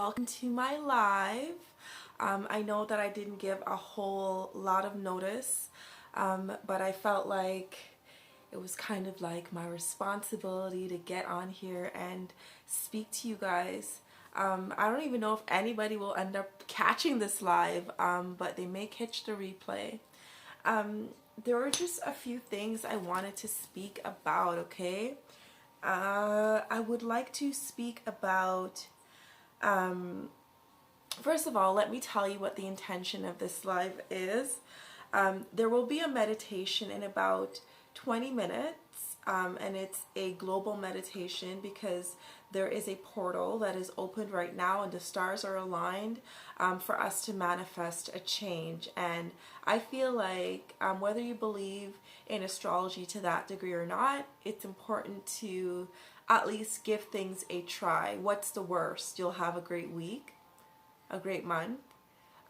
Welcome to my live. I know that I didn't give a whole lot of notice, but I felt like it was kind of like my responsibility to get on here and speak to you guys. I don't even know if anybody will end up catching this live, but they may catch the replay. There were just a few things I wanted to speak about, okay? I would like to speak about, first of all, let me tell you what the intention of this live is. There will be a meditation in about 20 minutes, and it's a global meditation because there is a portal that is opened right now and the stars are aligned for us to manifest a change. And I feel like whether you believe in astrology to that degree or not, it's important to at least give things a try. What's the worst? You'll have a great week, a great month.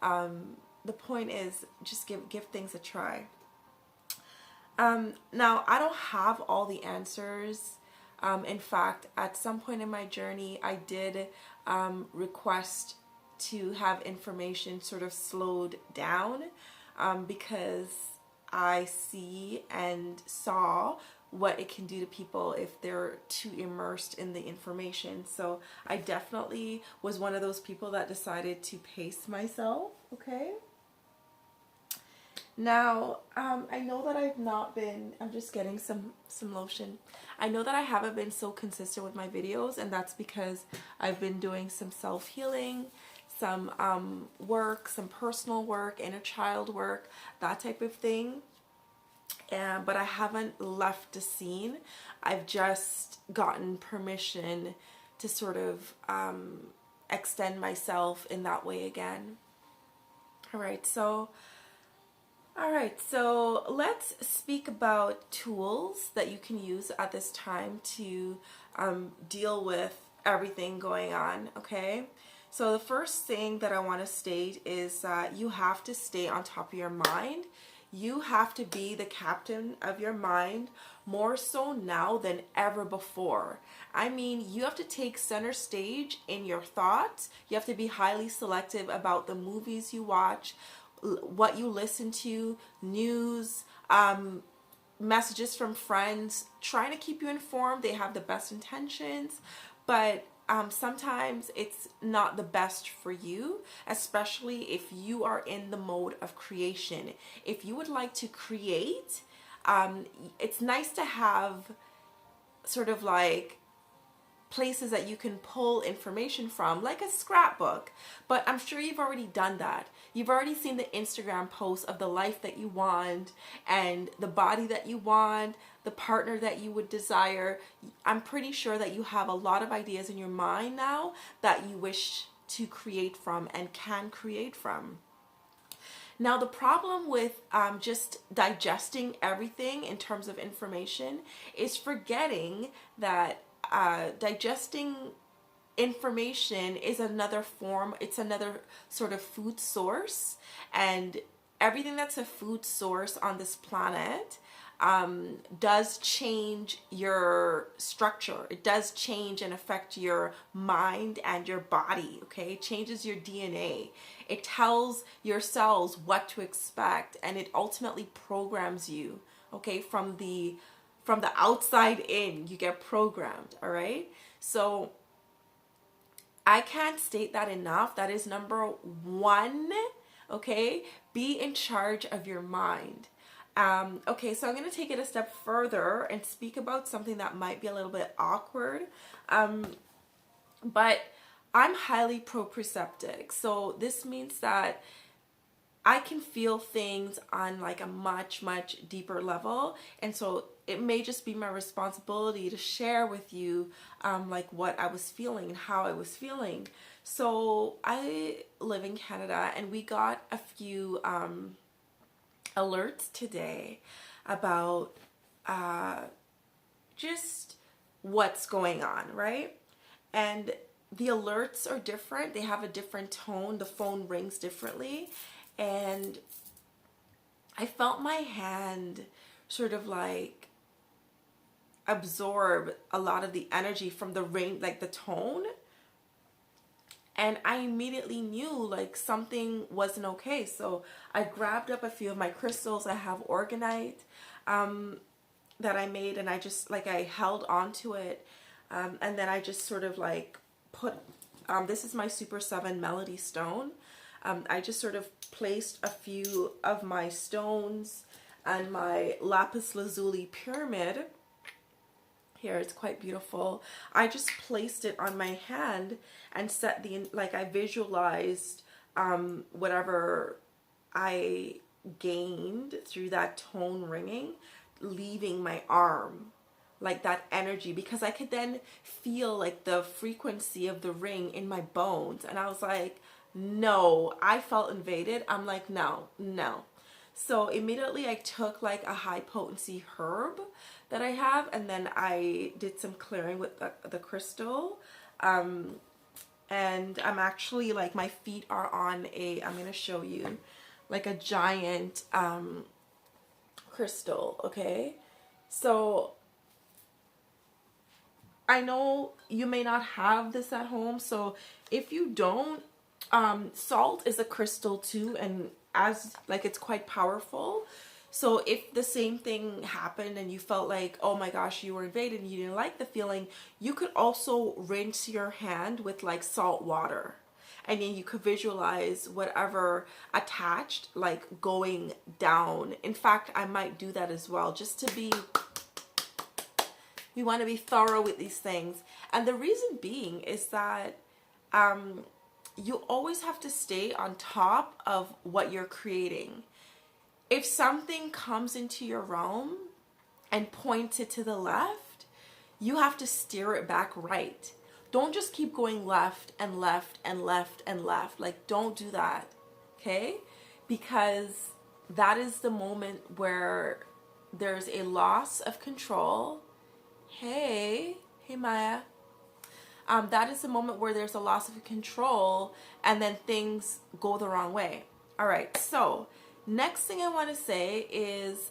The point is just give things a try. Now, I don't have all the answers. In fact, at some point in my journey, I did request to have information sort of slowed down because I see and saw what it can do to people if they're too immersed in the information. So I definitely was one of those people that decided to pace myself, okay? Now, I know that I've not been, I'm just getting some lotion. I know that I haven't been so consistent with my videos, and that's because I've been doing some self-healing, some work, some personal work, inner child work, that type of thing. But I haven't left the scene. I've just gotten permission to sort of extend myself in that way again. All right, so let's speak about tools that you can use at this time to deal with everything going on, okay? So the first thing that I want to state is that you have to stay on top of your mind. You have to be the captain of your mind more so now than ever before. I mean, you have to take center stage in your thoughts. You have to be highly selective about the movies you watch, what you listen to, news, messages from friends, trying to keep you informed. They have the best intentions, but sometimes it's not the best for you, especially if you are in the mode of creation. If you would like to create, it's nice to have sort of like places that you can pull information from, like a scrapbook. But I'm sure you've already done that. You've already seen the Instagram posts of the life that you want and the body that you want, the partner that you would desire. I'm pretty sure that you have a lot of ideas in your mind now that you wish to create from and can create from. Now, the problem with just digesting everything in terms of information is forgetting that digesting information is another form, it's another sort of food source, and everything that's a food source on this planet does change your structure. It does change and affect your mind and your body, okay? It changes your DNA. It tells your cells what to expect, and it ultimately programs you, okay? From the outside in, you get programmed, all right? So I can't state that enough. That is number one, okay? Be in charge of your mind. Okay, so I'm going to take it a step further and speak about something that might be a little bit awkward, but I'm highly proprioceptic. So this means that I can feel things on like a much deeper level, and so it may just be my responsibility to share with you like what I was feeling and how I was feeling. So I live in Canada, and we got a few alerts today about just what's going on, right? And the alerts are different. They have a different tone. The phone rings differently. And I felt my hand sort of like absorb a lot of the energy from the ring, like the tone. and I immediately knew like something wasn't okay. So I grabbed up a few of my crystals I have organite that I made, and I just like I held onto it, and then I just sort of like put this is my Super 7 Melody Stone. I just sort of placed a few of my stones and my lapis lazuli pyramid. Here, it's quite beautiful. I just placed it on my hand and set the, like I visualized whatever I gained through that tone ringing leaving my arm, like that energy, because I could then feel like the frequency of the ring in my bones. And I was like, no, I felt invaded. I'm like, no, no. So immediately I took like a high potency herb that I have, and then I did some clearing with the crystal. And I'm actually like, my feet are on a, I'm going to show you like a giant crystal. Okay. So I know you may not have this at home. So if you don't, salt is a crystal too, and as like it's quite powerful. So if the same thing happened and you felt like, oh my gosh, you were invaded and you didn't like the feeling, you could also rinse your hand with like salt water, and then you could visualize whatever attached like going down. In fact, I might do that as well, just to be, we want to be thorough with these things. And the reason being is that you always have to stay on top of what you're creating. If something comes into your realm and points it to the left, you have to steer it back right. Don't just keep going left and left and left and left. Like, don't do that, okay? Because that is the moment where there's a loss of control. Hey Maya. That is the moment where there's a loss of control, and then things go the wrong way. All right, so next thing I want to say is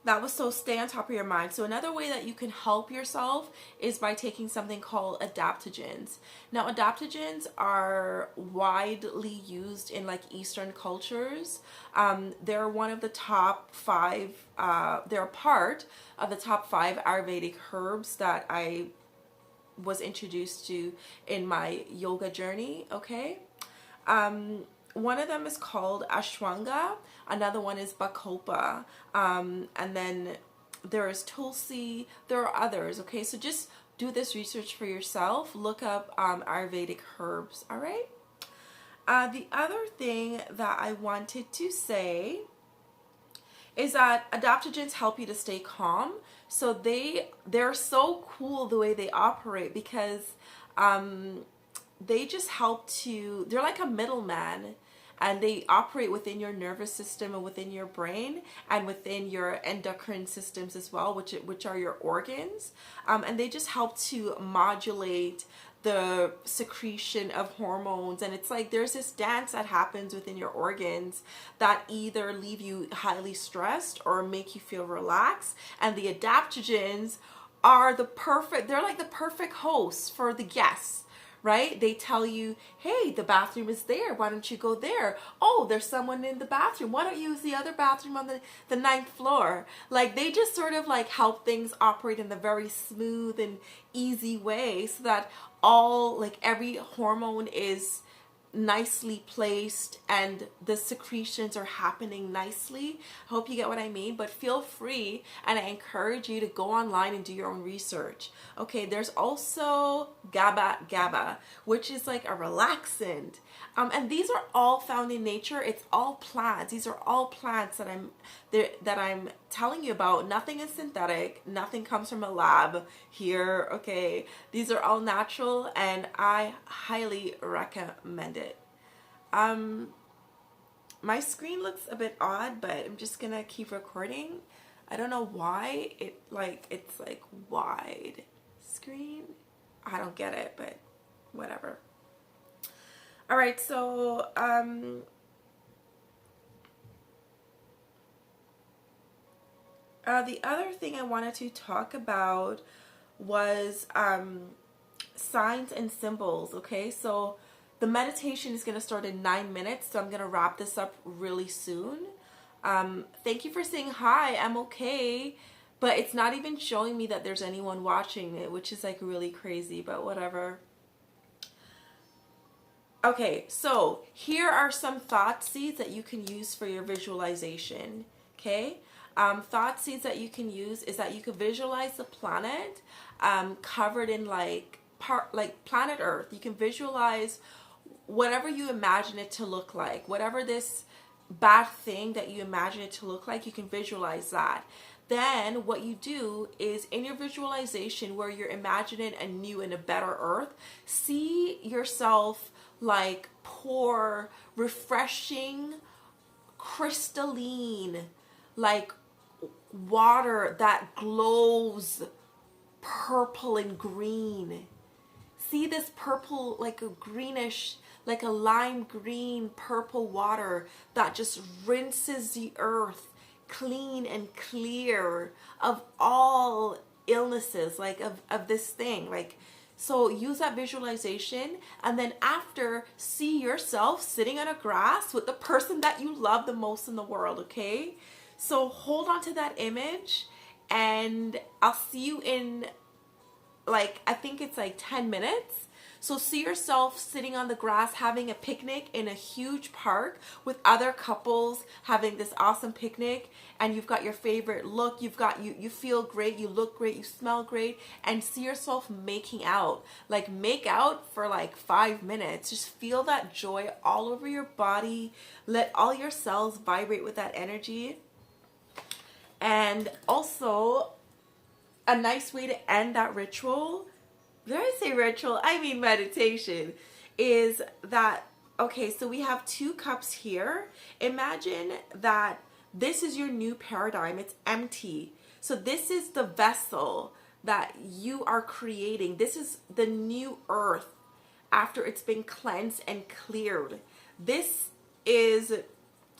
that was, so stay on top of your mind. So another way that you can help yourself is by taking something called adaptogens. Now, adaptogens are widely used in like Eastern cultures. They're one of the top 5, they're a part of the top 5 Ayurvedic herbs that I was introduced to in my yoga journey, okay? One of them is called ashwanga, another one is bacopa, and then there is tulsi, there are others, okay? So just do this research for yourself, look up Ayurvedic herbs, all right? The other thing that I wanted to say is that adaptogens help you to stay calm. So they're so cool the way they operate, because they just help to, they're like a middleman, and they operate within your nervous system and within your brain and within your endocrine systems as well, which are your organs. And they just help to modulate the secretion of hormones. And it's like there's this dance that happens within your organs that either leave you highly stressed or make you feel relaxed. And the adaptogens are they're like the perfect hosts for the guests, right? They tell you, hey, the bathroom is there. Why don't you go there? Oh, there's someone in the bathroom. Why don't you use the other bathroom on the 9th floor? Like, they just sort of like help things operate in the very smooth and easy way, so that every hormone is nicely placed and the secretions are happening nicely. I hope you get what I mean, but feel free, and I encourage you to go online and do your own research. Okay, there's also GABA, which is like a relaxant. And these are all found in nature. It's all plants. These are all plants that I'm telling you about. Nothing is synthetic. Nothing comes from a lab here. Okay, these are all natural, and I highly recommend it. My screen looks a bit odd, but I'm just gonna keep recording. I don't know why it's like wide screen. I don't get it, but whatever. All right, so the other thing I wanted to talk about was signs and symbols, okay? So the meditation is going to start in 9 minutes, so I'm going to wrap this up really soon. Thank you for saying hi. I'm okay, but it's not even showing me that there's anyone watching it, which is like really crazy, but whatever. Okay, so here are some thought seeds that you can use for your visualization, okay? Thought seeds that you can use is that you could visualize the planet covered in like planet Earth. You can visualize whatever you imagine it to look like, whatever this bad thing that you imagine it to look like, you can visualize that. Then what you do is in your visualization where you're imagining a new and a better Earth, see yourself like pour refreshing, crystalline, like water that glows purple and green. See this purple, like a greenish, like a lime green purple water that just rinses the earth clean and clear of all illnesses, like of this thing. Like, so use that visualization, and then after, see yourself sitting on a grass with the person that you love the most in the world, okay? So hold on to that image, and I'll see you in like, I think it's like 10 minutes. So see yourself sitting on the grass having a picnic in a huge park with other couples having this awesome picnic, and you've got your favorite look, you feel great, you look great, you smell great, and see yourself making out. Like, make out for like 5 minutes. Just feel that joy all over your body. Let all your cells vibrate with that energy. And also, a nice way to end that ritual, did I say ritual? I mean meditation, is that, okay, so we have 2 cups here. Imagine that this is your new paradigm. It's empty. So this is the vessel that you are creating. This is the new earth after it's been cleansed and cleared. This is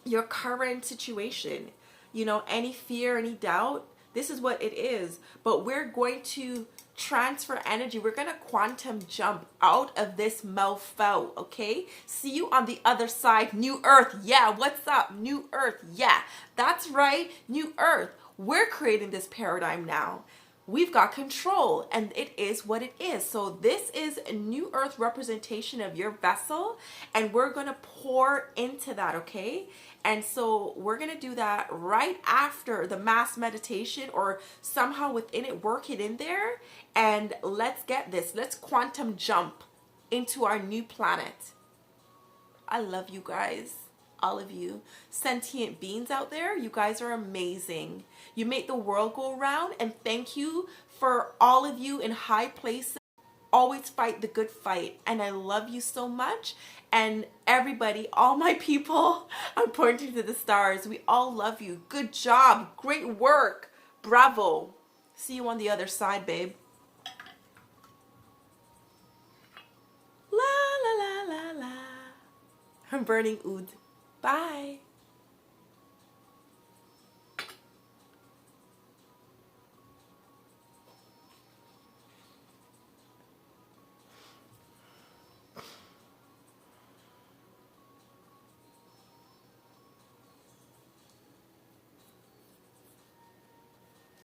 your current situation. You know, any fear, any doubt, this is what it is. But we're going to transfer energy. We're going to quantum jump out of this mofo, okay? See you on the other side. New earth. Yeah, what's up? New earth. Yeah, that's right. New earth. We're creating this paradigm now. We've got control, and it is what it is. So this is a new earth representation of your vessel, and we're going to pour into that, okay? And so we're going to do that right after the mass meditation, or somehow within it, work it in there. And let's get this. Let's quantum jump into our new planet. I love you guys. All of you sentient beings out there. You guys are amazing. You make the world go round. And thank you for all of you in high places. Always fight the good fight, and I love you so much. And everybody, all my people, I'm pointing to the stars, we all love you. Good job, great work, bravo. See you on the other side, babe. La la la la la. I'm burning oud. Bye.